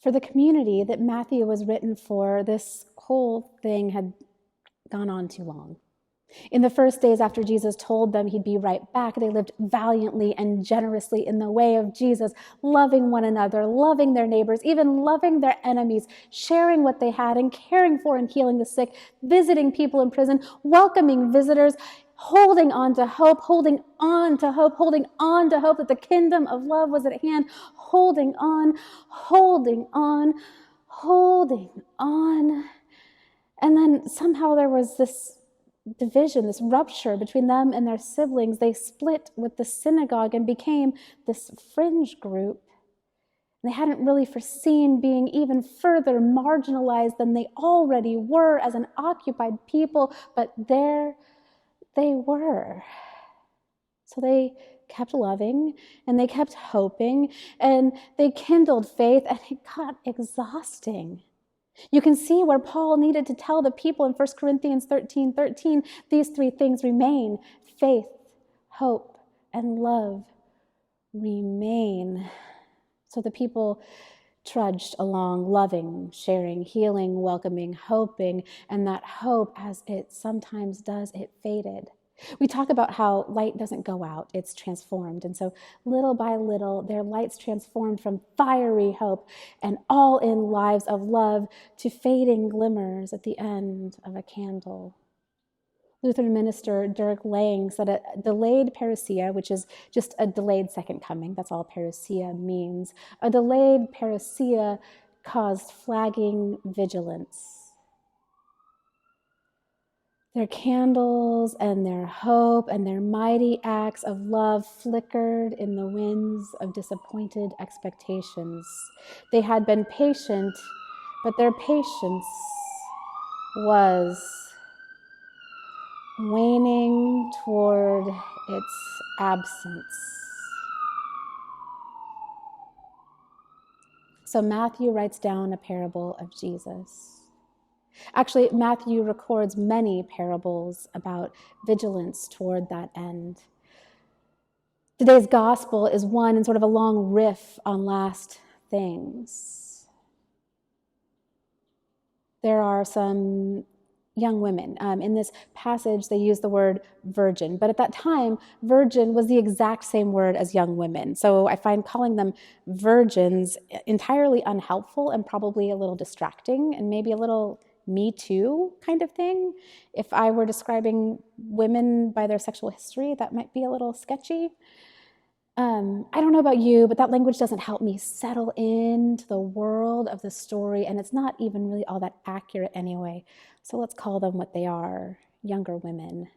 For the community that Matthew was written for, this whole thing had gone on too long. In the first days after Jesus told them he'd be right back, they lived valiantly and generously in the way of Jesus, loving one another, loving their neighbors, even loving their enemies, sharing what they had and caring for and healing the sick, visiting people in prison, welcoming visitors, holding on to hope, holding on to hope, holding on to hope that the kingdom of love was at hand, holding on, holding on, holding on. And then somehow there was this division, this rupture between them and their siblings. They split with the synagogue and became this fringe group. They hadn't really foreseen being even further marginalized than they already were as an occupied people, but there they were. So they kept loving and they kept hoping and they kindled faith, and it got exhausting. You can see where Paul needed to tell the people in 1 Corinthians 13:13, these three things remain: faith, hope, and love remain. So the people trudged along, loving, sharing, healing, welcoming, hoping, and that hope, as it sometimes does, it faded. We talk about how light doesn't go out, it's transformed. And so little by little, their lights transformed from fiery hope and all-in lives of love to fading glimmers at the end of a candle. Lutheran minister Dirk Lang said a delayed parousia, which is just a delayed second coming, that's all parousia means, a delayed parousia caused flagging vigilance. Their candles and their hope and their mighty acts of love flickered in the winds of disappointed expectations. They had been patient, but their patience was waning toward its absence. So Matthew writes down a parable of Jesus. Actually, Matthew records many parables about vigilance toward that end. Today's gospel is one in sort of a long riff on last things. There are some young women. In this passage, they use the word virgin, but at that time, virgin was the exact same word as young women. So I find calling them virgins entirely unhelpful and probably a little distracting and maybe a little Me Too kind of thing. If I were describing women by their sexual history, that might be a little sketchy. I don't know about you, but that language doesn't help me settle into the world of the story, and it's not even really all that accurate anyway. So let's call them what they are, younger women.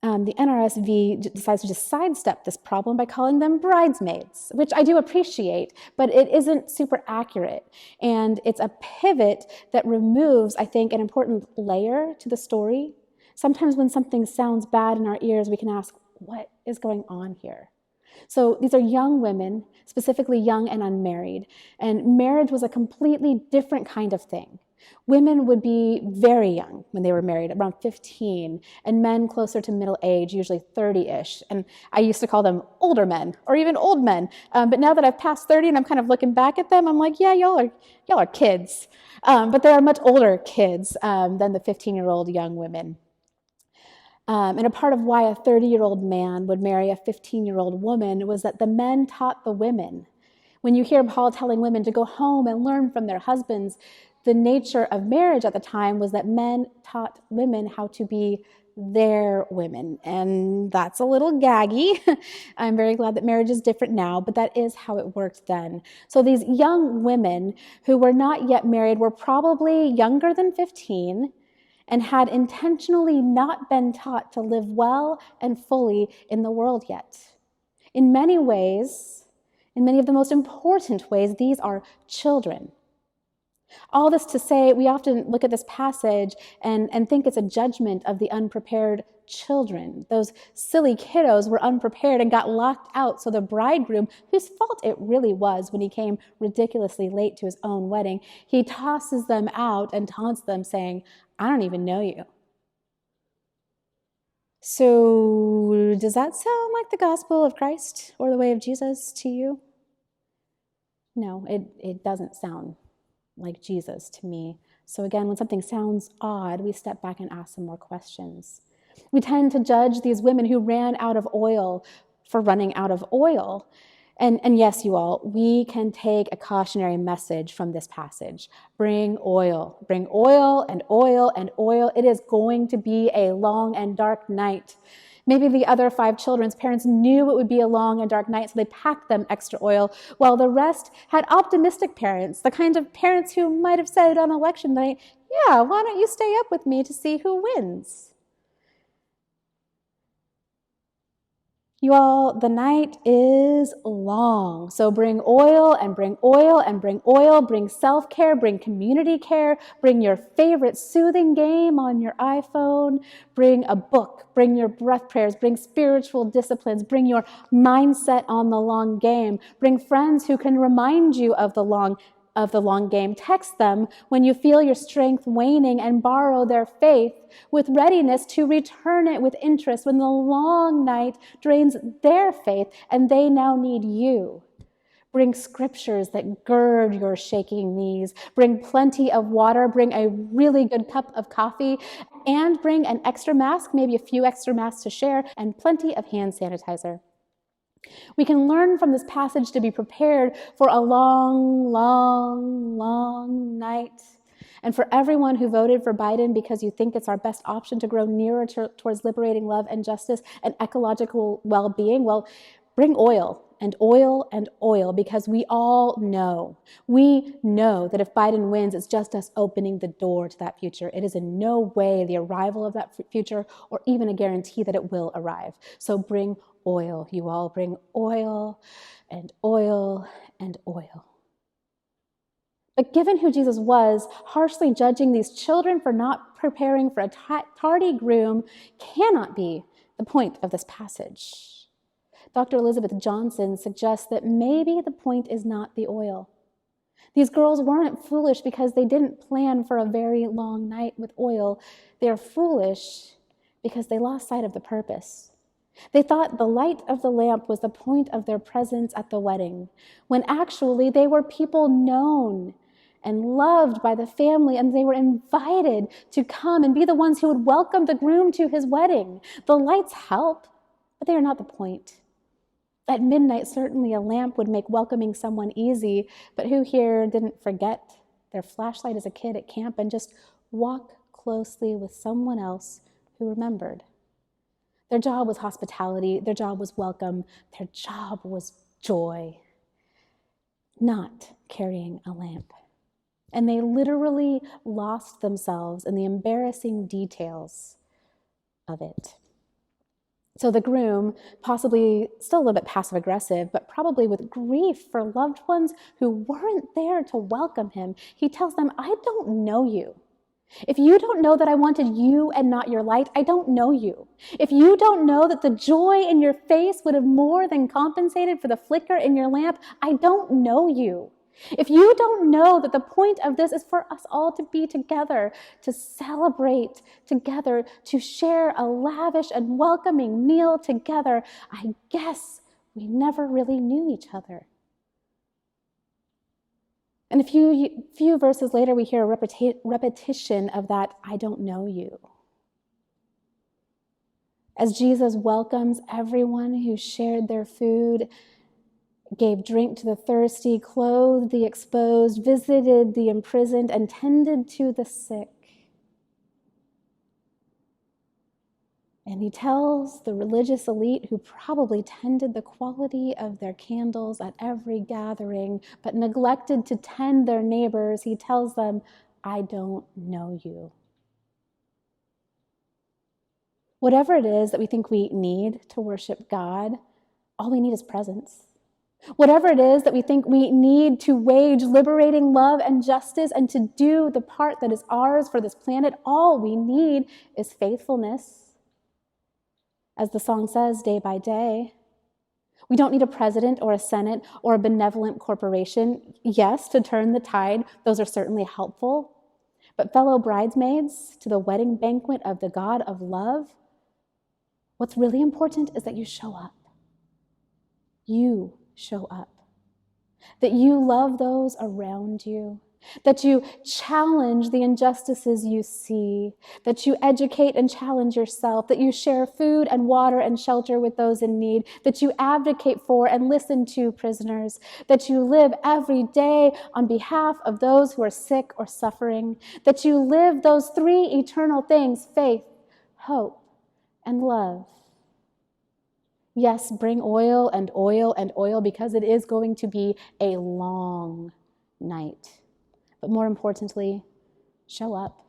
The NRSV decides to just sidestep this problem by calling them bridesmaids, which I do appreciate, but it isn't super accurate. And it's a pivot that removes, I think, an important layer to the story. Sometimes when something sounds bad in our ears, we can ask, what is going on here? So these are young women, specifically young and unmarried, and marriage was a completely different kind of thing. Women would be very young when they were married, around 15, and men closer to middle age, usually 30-ish. And I used to call them older men, or even old men. But now that I've passed 30 and I'm kind of looking back at them, I'm like, yeah, y'all are kids. But they are much older kids than the 15-year-old young women. And a part of why a 30-year-old man would marry a 15-year-old woman was that the men taught the women. When you hear Paul telling women to go home and learn from their husbands, the nature of marriage at the time was that men taught women how to be their women. And that's a little gaggy. I'm very glad that marriage is different now, but that is how it worked then. So these young women who were not yet married were probably younger than 15 and had intentionally not been taught to live well and fully in the world yet. In many ways, in many of the most important ways, these are children. All this to say, we often look at this passage and think it's a judgment of the unprepared children. Those silly kiddos were unprepared and got locked out, so the bridegroom, whose fault it really was when he came ridiculously late to his own wedding, he tosses them out and taunts them, saying, I don't even know you. So does that sound like the gospel of Christ or the way of Jesus to you? No, it doesn't sound like Jesus to me. So again, when something sounds odd, we step back and ask some more questions. We tend to judge these women who ran out of oil for running out of oil. And yes, you all, we can take a cautionary message from this passage. Bring oil and oil and oil. It is going to be a long and dark night. Maybe the other 5 children's parents knew it would be a long and dark night, so they packed them extra oil, while the rest had optimistic parents, the kind of parents who might have said on election night, yeah, why don't you stay up with me to see who wins? You all, the night is long. So bring oil and bring oil and bring oil, bring self-care, bring community care, bring your favorite soothing game on your iPhone, bring a book, bring your breath prayers, bring spiritual disciplines, bring your mindset on the long game, bring friends who can remind you of the long game. Text them when you feel your strength waning and borrow their faith with readiness to return it with interest when the long night drains their faith and they now need you. Bring scriptures that gird your shaking knees. Bring plenty of water. Bring a really good cup of coffee. And bring an extra mask, maybe a few extra masks to share, and plenty of hand sanitizer. We can learn from this passage to be prepared for a long, long, long night. And for everyone who voted for Biden because you think it's our best option to grow nearer towards liberating love and justice and ecological well-being, well, bring oil and oil and oil, because we know that if Biden wins, it's just us opening the door to that future. It is in no way the arrival of that future or even a guarantee that it will arrive. So bring oil, you all, bring oil and oil and oil. But given who Jesus was, harshly judging these children for not preparing for a tardy groom cannot be the point of this passage. Dr. Elizabeth Johnson suggests that maybe the point is not the oil. These girls weren't foolish because they didn't plan for a very long night with oil. They are foolish because they lost sight of the purpose. They thought the light of the lamp was the point of their presence at the wedding, when actually they were people known and loved by the family, and they were invited to come and be the ones who would welcome the groom to his wedding. The lights help, but they are not the point. At midnight, certainly a lamp would make welcoming someone easy, but who here didn't forget their flashlight as a kid at camp and just walk closely with someone else who remembered? Their job was hospitality, their job was welcome, their job was joy, not carrying a lamp. And they literally lost themselves in the embarrassing details of it. So the groom, possibly still a little bit passive-aggressive, but probably with grief for loved ones who weren't there to welcome him, he tells them, I don't know you. If you don't know that I wanted you and not your light, I don't know you. If you don't know that the joy in your face would have more than compensated for the flicker in your lamp, I don't know you. If you don't know that the point of this is for us all to be together, to celebrate together, to share a lavish and welcoming meal together, I guess we never really knew each other. And a few verses later, we hear a repetition of that, I don't know you. As Jesus welcomes everyone who shared their food, gave drink to the thirsty, clothed the exposed, visited the imprisoned, and tended to the sick. And he tells the religious elite who probably tended the quality of their candles at every gathering, but neglected to tend their neighbors, he tells them, I don't know you. Whatever it is that we think we need to worship God, all we need is presence. Whatever it is that we think we need to wage liberating love and justice and to do the part that is ours for this planet, all we need is faithfulness. As the song says, day by day. We don't need a president or a senate or a benevolent corporation. Yes, to turn the tide, those are certainly helpful. But fellow bridesmaids to the wedding banquet of the God of love, what's really important is that you show up. You show up. that you love those around you, that you challenge the injustices you see, that you educate and challenge yourself, that you share food and water and shelter with those in need, that you advocate for and listen to prisoners, that you live every day on behalf of those who are sick or suffering, that you live those three eternal things: faith, hope, and love. Yes, bring oil and oil and oil, because it is going to be a long night. But more importantly, show up.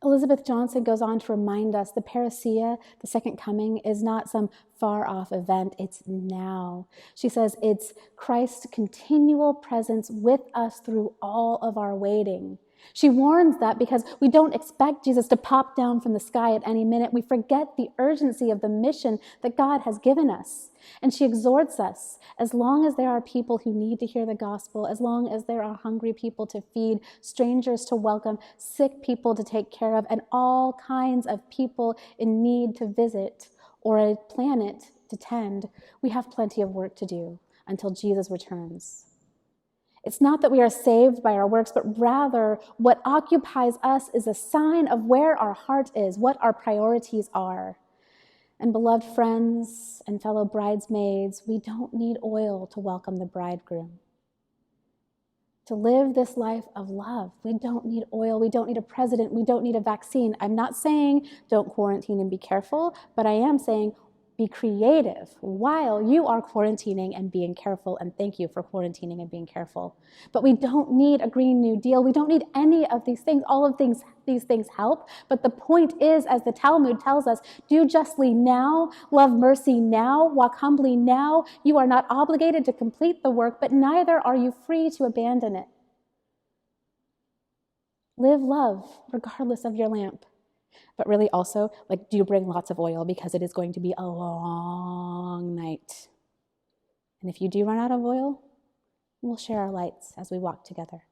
Elizabeth Johnson goes on to remind us the parousia, the second coming, is not some far-off event. It's now. She says it's Christ's continual presence with us through all of our waiting. She warns that because we don't expect Jesus to pop down from the sky at any minute, we forget the urgency of the mission that God has given us. And she exhorts us, as long as there are people who need to hear the gospel, as long as there are hungry people to feed, strangers to welcome, sick people to take care of, and all kinds of people in need to visit, or a planet to tend, we have plenty of work to do until Jesus returns. It's not that we are saved by our works, but rather what occupies us is a sign of where our heart is, what our priorities are. And beloved friends and fellow bridesmaids, we don't need oil to welcome the bridegroom. To live this life of love, we don't need oil, we don't need a president, we don't need a vaccine. I'm not saying don't quarantine and be careful, but I am saying be creative while you are quarantining and being careful, and thank you for quarantining and being careful. But we don't need a Green New Deal. We don't need any of these things. All of these things help, but the point is, as the Talmud tells us, do justly now, love mercy now, walk humbly now. You are not obligated to complete the work, but neither are you free to abandon it. Live love regardless of your lamp. But really also, do you bring lots of oil, because it is going to be a long night. And if you do run out of oil, we'll share our lights as we walk together.